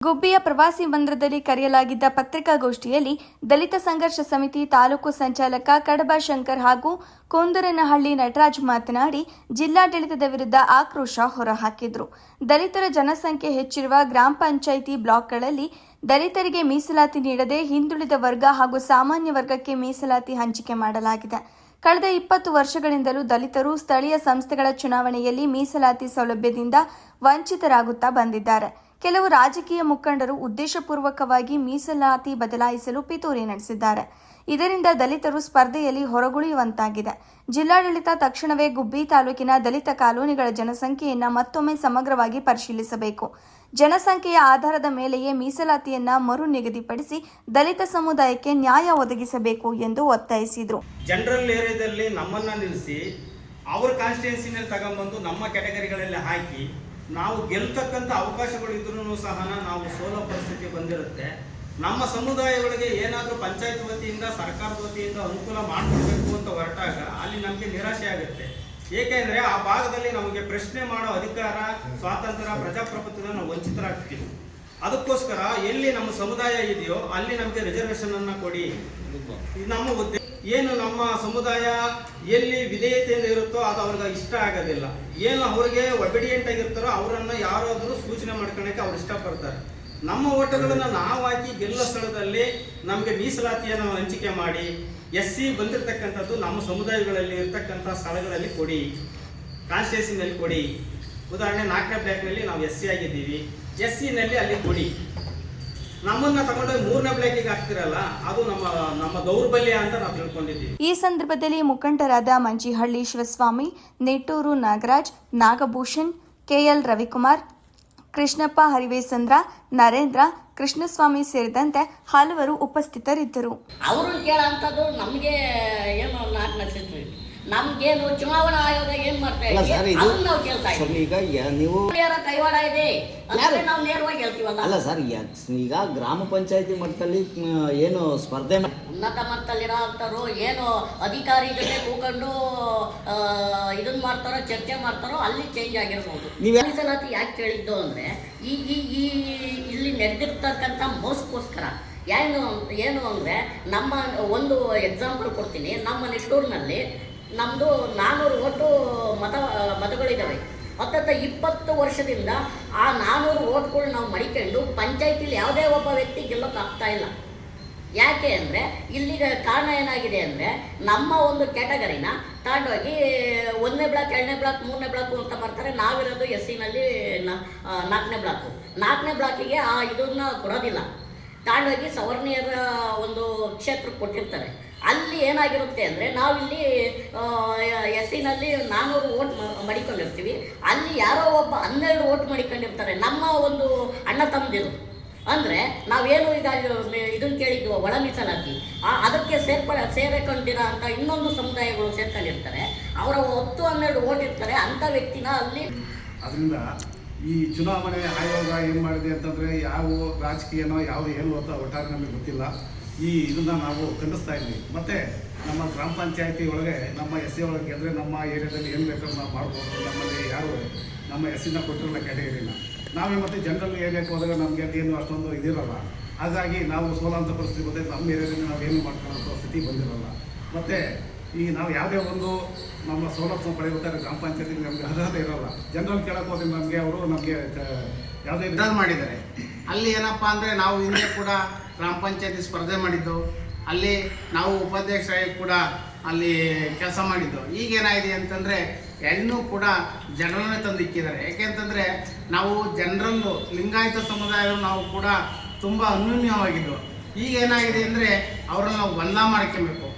ಗುಬ್ಬಿಯ ಪ್ರವಾಸಿ ಮಂದಿರದಲ್ಲಿ ಕರೆಯಲಾಗಿದ್ದ ಪತ್ರಿಕಾಗೋಷ್ಠಿಯಲ್ಲಿ ದಲಿತ ಸಂಘರ್ಷ ಸಮಿತಿ ತಾಲೂಕು ಸಂಚಾಲಕ ಕಡಬ ಶಂಕರ್ ಹಾಗೂ ಕುಂದರನಹಳ್ಳಿ ನಟರಾಜ್ ಮಾತನಾಡಿ ಜಿಲ್ಲಾಡಳಿತದ ವಿರುದ್ಧ ಆಕ್ರೋಶ ಹೊರಹಾಕಿದರು. ದಲಿತರ ಜನಸಂಖ್ಯೆ ಹೆಚ್ಚಿರುವ ಗ್ರಾಮ ಪಂಚಾಯಿತಿ ಬ್ಲಾಕ್ಗಳಲ್ಲಿ ದಲಿತರಿಗೆ ಮೀಸಲಾತಿ ನೀಡದೆ ಹಿಂದುಳಿದ ವರ್ಗ ಹಾಗೂ ಸಾಮಾನ್ಯ ವರ್ಗಕ್ಕೆ ಮೀಸಲಾತಿ ಹಂಚಿಕೆ ಮಾಡಲಾಗಿದೆ. ಕಳೆದ 20 ವರ್ಷಗಳಿಂದಲೂ ದಲಿತರು ಸ್ಥಳೀಯ ಸಂಸ್ಥೆಗಳ ಚುನಾವಣೆಯಲ್ಲಿ ಮೀಸಲಾತಿ ಸೌಲಭ್ಯದಿಂದ ವಂಚಿತರಾಗುತ್ತಾ ಬಂದಿದ್ದಾರೆ. ಕೆಲವು ರಾಜಕೀಯ ಮುಖಂಡರು ಉದ್ದೇಶಪೂರ್ವಕವಾಗಿ ಮೀಸಲಾತಿ ಬದಲಾಯಿಸಲು ಪಿತೂರಿ ನಡೆಸಿದ್ದಾರೆ. ಇದರಿಂದ ದಲಿತರು ಸ್ಪರ್ಧೆಯಲ್ಲಿ ಹೊರಗುಳಿಯುವಂತಾಗಿದೆ. ಜಿಲ್ಲಾಡಳಿತ ತಕ್ಷಣವೇ ಗುಬ್ಬಿ ತಾಲೂಕಿನ ದಲಿತ ಕಾಲೋನಿಗಳ ಜನಸಂಖ್ಯೆಯನ್ನು ಮತ್ತೊಮ್ಮೆ ಸಮಗ್ರವಾಗಿ ಪರಿಶೀಲಿಸಬೇಕು. ಜನಸಂಖ್ಯೆಯ ಆಧಾರದ ಮೇಲೆಯೇ ಮೀಸಲಾತಿಯನ್ನ ಮರು ನಿಗದಿಪಡಿಸಿ ದಲಿತ ಸಮುದಾಯಕ್ಕೆ ನ್ಯಾಯ ಒದಗಿಸಬೇಕು ಎಂದು ಒತ್ತಾಯಿಸಿದರು. ಜನರಲ್ ಏರಿಯಾದಲ್ಲಿ ನಮ್ಮನ್ನ ನಿಲ್ಲಿಸಿ ಅವ್ರ ಕಾನ್ಸ್ಟಿಟ್ಯೂನ್ಸಿನಲ್ಲಿ ತಗೊಂಡ್ಬಂದು ನಮ್ಮ ಕ್ಯಾಟಗರಿಗಳಲ್ಲಿ ಹಾಕಿ ನಾವು ಗೆಲ್ತಕ್ಕಂಥ ಅವಕಾಶಗಳು ಇದ್ರೂ ಸಹ ನಾವು ಸೋಲೋ ಪರಿಸ್ಥಿತಿ ಬಂದಿರುತ್ತೆ. ನಮ್ಮ ಸಮುದಾಯಗಳಿಗೆ ಏನಾದರೂ ಪಂಚಾಯತ್ ವತಿಯಿಂದ ಸರ್ಕಾರದ ವತಿಯಿಂದ ಅನುಕೂಲ ಮಾಡಿಕೊಡ್ಬೇಕು ಅಂತ ಹೊರಟಾಗ ಅಲ್ಲಿ ನಮಗೆ ನಿರಾಶೆ ಆಗುತ್ತೆ. ಏಕೆಂದರೆ ಆ ಭಾಗದಲ್ಲಿ ನಮಗೆ ಪ್ರಶ್ನೆ ಮಾಡೋ ಅಧಿಕಾರ, ಸ್ವಾತಂತ್ರ್ಯ, ಪ್ರಜಾಪ್ರಭುತ್ವದ ನಾವು ವಂಚಿತರಾಗ್ತೀವಿ. ಅದಕ್ಕೋಸ್ಕರ ಎಲ್ಲಿ ನಮ್ಮ ಸಮುದಾಯ ಇದೆಯೋ ಅಲ್ಲಿ ನಮಗೆ ರಿಸರ್ವೇಷನ್ ಅನ್ನ ಕೊಡಿ. ನಮ್ಮ ಉದ್ದೇಶ ಏನು, ನಮ್ಮ ಸಮುದಾಯ ಎಲ್ಲಿ ವಿಧೇಯತೆಯಿಂದ ಇರುತ್ತೋ ಅದು ಅವ್ರಿಗೆ ಇಷ್ಟ ಆಗೋದಿಲ್ಲ. ಏನು ಅವ್ರಿಗೆ ಒಬಿಡಿಯೆಂಟ್ ಆಗಿರ್ತಾರೋ ಅವರನ್ನು ಯಾರಾದರೂ ಸೂಚನೆ ಮಾಡ್ಕೊಳ್ಳೋಕೆ ಅವ್ರು ಇಷ್ಟಪಡ್ತಾರೆ. ನಮ್ಮ ಓಟುಗಳನ್ನು ನಾವು ಹಾಕಿ ಗೆಲ್ಲೋ ಸ್ಥಳದಲ್ಲಿ ನಮಗೆ ಮೀಸಲಾತಿಯನ್ನು ಹಂಚಿಕೆ ಮಾಡಿ SC ಬಂದಿರತಕ್ಕಂಥದ್ದು ನಮ್ಮ ಸಮುದಾಯಗಳಲ್ಲಿ ಇರ್ತಕ್ಕಂಥ ಸ್ಥಳಗಳಲ್ಲಿ ಕೊಡಿ, ಕಾನ್ಸ್ಟಿಟ್ಯೂನ್ಸಿನಲ್ಲಿ ಕೊಡಿ. ಉದಾಹರಣೆ 4ನೇ ಬ್ಲಾಕ್ನಲ್ಲಿ ನಾವು SC ಆಗಿದ್ದೀವಿ, SCನಲ್ಲಿ ಅಲ್ಲಿ ಕೊಡಿ. ನಮ್ಮನ್ನ ತಗೊಂಡು 3ನೇ ಬ್ಲಾಕಿಗೆ ಹಾಕ್ತಿರಲ್ಲ, ಅದು ನಮ್ಮ ದೌರ್ಬಲ್ಯ ಅಂತ ನಾವು ತಿಳ್ಕೊಂಡಿದ್ದೀವಿ. ಈ ಸಂದರ್ಭದಲ್ಲಿ ಮುಖಂಡರಾದ ಮಂಜಿಹಳ್ಳಿ ಶಿವಸ್ವಾಮಿ, ನೆಟ್ಟೂರು ನಾಗರಾಜ್, ನಾಗಭೂಷಣ್, KL ರವಿಕುಮಾರ್, ಕೃಷ್ಣಪ್ಪ ಹರಿವೇಸಂದ್ರ, ನರೇಂದ್ರ, ಕೃಷ್ಣಸ್ವಾಮಿ ಸೇರಿದಂತೆ ಹಲವರು ಉಪಸ್ಥಿತರಿದ್ದರು. ಅವರು ಕೇಳೋಂಥದ್ದು ನಮಗೆ ಏನು ನಾಲ್ಕು ನಕ್ಷತ್ರ, ನಮ್ಗೇನು ಚುನಾವಣಾ ಆಯೋಗ ಏನ್ ಮಾಡ್ತಾ ಇದೆ ನಾವು ಕೇಳ್ತಾ ಇದ್ದೀವಿ. ಈಗ ನೀವು ಕೈವಾಡ ಇದೆ ಅಂದ್ರೆ ನಾವು ನೇರವಾಗಿ ಹೇಳ್ತೀವಲ್ಲ. ಅಲ್ಲ ಸರ್, ಈಗ ಗ್ರಾಮ ಪಂಚಾಯತಿ ಮಟ್ಟದಲ್ಲಿ ಏನು ಸ್ಪರ್ಧೆ ಉನ್ನತ ಮಟ್ಟದಲ್ಲಿರೋ ಅಂಥವ್ರು ಏನು ಅಧಿಕಾರಿ ಜೊತೆ ಕೂಕೊಂಡು ಇದನ್ನ ಮಾಡ್ತಾರೋ, ಚರ್ಚೆ ಮಾಡ್ತಾರೋ ಅಲ್ಲಿ ಚೇಂಜ್ ಆಗಿರ್ಬೋದು. ಮೀಸಲಾತಿ ಯಾಕೆ ಕೇಳಿದ್ದು ಅಂದ್ರೆ ಈ ಇಲ್ಲಿ ನಡೆದಿರ್ತಕ್ಕಂಥ ಮೋಸಕ್ಕೋಸ್ಕರ ಏನು ಅಂದರೆ ನಮ್ಮ ಒಂದು ಎಕ್ಸಾಂಪಲ್ ಕೊಡ್ತೀನಿ. ನಮ್ಮ ನಿಟ್ಟೂರಿನಲ್ಲಿ ನಮ್ಮದು 400 ಓಟು ಮತಗಳಿದ್ದಾವೆ. ಹತ್ತತ್ತ 20 ವರ್ಷದಿಂದ ಆ 400 ಓಟ್ಗಳು ನಾವು ಮಡಿಕೊಂಡು ಪಂಚಾಯತಿಲಿ ಯಾವುದೇ ಒಬ್ಬ ವ್ಯಕ್ತಿ ಗೆಲ್ಲೋಕ್ಕಾಗ್ತಾ ಇಲ್ಲ. ಯಾಕೆ ಅಂದರೆ ಇಲ್ಲಿಗೆ ಕಾರಣ ಏನಾಗಿದೆ ಅಂದರೆ ನಮ್ಮ ಒಂದು ಕ್ಯಾಟಗರಿನ ತಗೊಂಡೋಗಿ 1ನೇ ಬ್ಲಾಕ್, 2ನೇ ಬ್ಲಾಕ್, 3ನೇ ಬ್ಲಾಕು ಅಂತ ಮಾಡ್ತಾರೆ. ನಾವಿರೋದು SCನಲ್ಲಿ 4ನೇ ಬ್ಲಾಕು. 4ನೇ ಬ್ಲಾಕಿಗೆ ಆ ಇದನ್ನು ಕೊಡೋದಿಲ್ಲ. ತಗೊಂಡೋಗಿ ಸವರ್ಣೀಯರ ಒಂದು ಕ್ಷೇತ್ರಕ್ಕೆ ಕೊಟ್ಟಿರ್ತಾರೆ. ಅಲ್ಲಿ ಏನಾಗಿರುತ್ತೆ ಅಂದರೆ ನಾವಿಲ್ಲಿ SCನಲ್ಲಿ 400 ಓಟ್ ಮಡಿಕೊಂಡಿರ್ತೀವಿ. ಅಲ್ಲಿ ಯಾರೋ ಒಬ್ಬ 12 ಓಟ್ ಮಡಿಕೊಂಡಿರ್ತಾರೆ, ನಮ್ಮ ಒಂದು ಅಣ್ಣ ತಮ್ಮದಿರು. ಅಂದರೆ ನಾವೇನು ಈಗ ಇದನ್ನು ಕೇಳಿದ್ವು ಒಳ ಮೀಸಲಾತಿ, ಅದಕ್ಕೆ ಸೇರಿಕೊಂಡಿರೋ ಅಂತ ಇನ್ನೊಂದು ಸಮುದಾಯಗಳು ಸೇರ್ಕೊಂಡಿರ್ತಾರೆ. ಅವರ 10-12 ಓಟ್ ಇರ್ತಾರೆ. ಅಂಥ ವ್ಯಕ್ತಿನ ಅಲ್ಲಿ ಅದರಿಂದ ಈ ಚುನಾವಣೆ ಆಯೋಗ ಏನು ಮಾಡಿದೆ ಅಂತಂದರೆ ಯಾವ ರಾಜಕೀಯನೋ ಯಾವುದು ಏನು ಅಂತ ಒಟ್ಟಾರೆ ನಮಗೆ ಗೊತ್ತಿಲ್ಲ. ಇದನ್ನು ನಾವು ಖಂಡಿಸ್ತಾ ಇದ್ವಿ. ಮತ್ತು ನಮ್ಮ ಗ್ರಾಮ ಪಂಚಾಯತಿ ಒಳಗೆ ನಮ್ಮ SC ಒಳಗೆ ಗೆದ್ದರೆ ನಮ್ಮ ಏರಿಯಾದಲ್ಲಿ ಏನು ಬೇಕಾದ್ರೂ ನಾವು ಮಾಡ್ಬೋದು. ನಮ್ಮಲ್ಲಿ ಯಾರು ನಮ್ಮ SCನ ಕೊಟ್ಟಿರಲ್ಲ ಕ್ಯಾಟಗರಿನ. ನಾವೇ ಮತ್ತು ಜನರಲ್ ಏರಿಯಾಕ್ಕೆ ಹೋದಾಗ ನಮಗೆ ಏನು ಅಷ್ಟೊಂದು ಇದಿರೋಲ್ಲ. ಹಾಗಾಗಿ ನಾವು ಸೋಲಂಥ ಪರಿಸ್ಥಿತಿ ಬಂದರೆ ನಮ್ಮ ಏರಿಯಾದಲ್ಲಿ ನಾವೇನು ಮಾಡ್ಕೊಳ್ಳೋ ಸ್ಥಿತಿ ಬಂದಿರೋಲ್ಲ. ಮತ್ತು ಈಗ ನಾವು ಯಾವುದೇ ಒಂದು ನಮ್ಮ ಸೌಲಭ್ಯ ಪಡೆಯಬೇಕಾದ್ರೆ ಗ್ರಾಮ ಪಂಚಾಯತಿಗೆ ನಮಗೆ ಅರ್ಹತೆ ಇರೋಲ್ಲ. ಜನರಲ್ ಕೇಳಕ್ಕೆ ಹೋದ್ರೆ ನಮಗೆ ಯಾವುದೇ ವಿಧಾನ ಮಾಡಿದ್ದಾರೆ. ಅಲ್ಲಿ ಏನಪ್ಪ ಅಂದರೆ ನಾವು ಹಿಂದೆ ಕೂಡ ಗ್ರಾಮ ಪಂಚಾಯತಿ ಸ್ಪರ್ಧೆ ಮಾಡಿದ್ದು, ಅಲ್ಲಿ ನಾವು ಉಪಾಧ್ಯಕ್ಷರಾಗಿ ಕೂಡ ಅಲ್ಲಿ ಕೆಲಸ ಮಾಡಿದ್ದು. ಈಗೇನಾಗಿದೆ ಅಂತಂದರೆ ಎಲ್ಲನೂ ಕೂಡ ಜನರನ್ನೇ ತಂದಿಕ್ಕಿದ್ದಾರೆ. ಯಾಕೆಂತಂದರೆ ನಾವು ಜನರಲ್ಲು ಲಿಂಗಾಯತ ಸಮುದಾಯರು ನಾವು ಕೂಡ ತುಂಬ ಅನ್ಯೂನ್ಯವಾಗಿದ್ದು. ಈಗೇನಾಗಿದೆ ಅಂದರೆ ಅವರನ್ನು ನಾವು ಬಂಧ ಮಾಡ್ಕೊಬೇಕು.